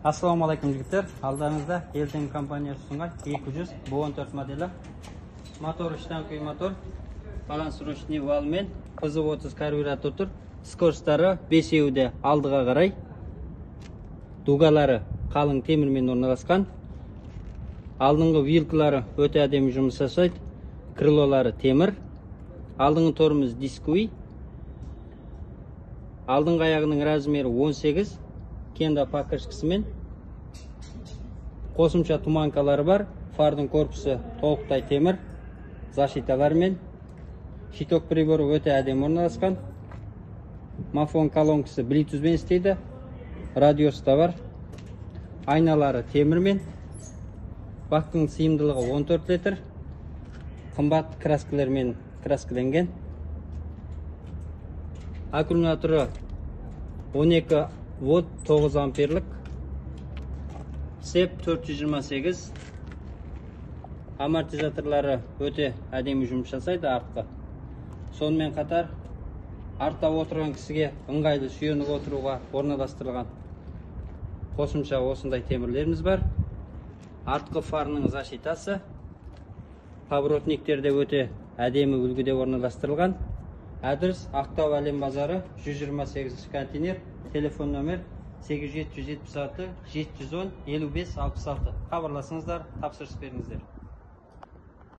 Assalamualaikum жігіттер. Алдарыңызда Елтем компаниясы ұсынған 200 Bu14 моделі. Мотор штампи мотор. Балансырушный валмен PZ30 карбюратор тұр. Скоростары 5-еуде алдыға қарай. Дугалары қалың темірмен орналасқан. Алдыңғы вилкалары өте әдемі жұмыс жасайды. Крылолары темір. Алдыңғы торымыз дискуи. Алдыңғы аяғының размері 18. Кенда покрышкасымен. Қосымша туманкалары бар. Фардың корпусы толықтай темір. Защиталармен. Щиток приборы өте әдемі орналасқан. Мафон колонкасы Bluetooth'бен істейді. Радиосы да бар. Айналары темірмен. Бактың сыйымдылығы 14 литр. Қымбат краскілермен краскіленген. Аккумуляторы 12 вольт 9 амперлік. Сеп 428. Амортизаторлары өте әдемі жұмыс жасайды артқы. Сонымен қатар артта отырған кісіге ыңғайлы сүйеніп отыруға орналастырылған қосымша осындай темірлеріміз бар. Артқы фарының защитасы. Поворотниктер де өте әдемі үлгіде орналастырылған. Адрес Ақтау әлем базары 128 контейнер. Телефон номер 8776 710 55 66. Хабарласыңыздар, тапсырыс беріңіздер.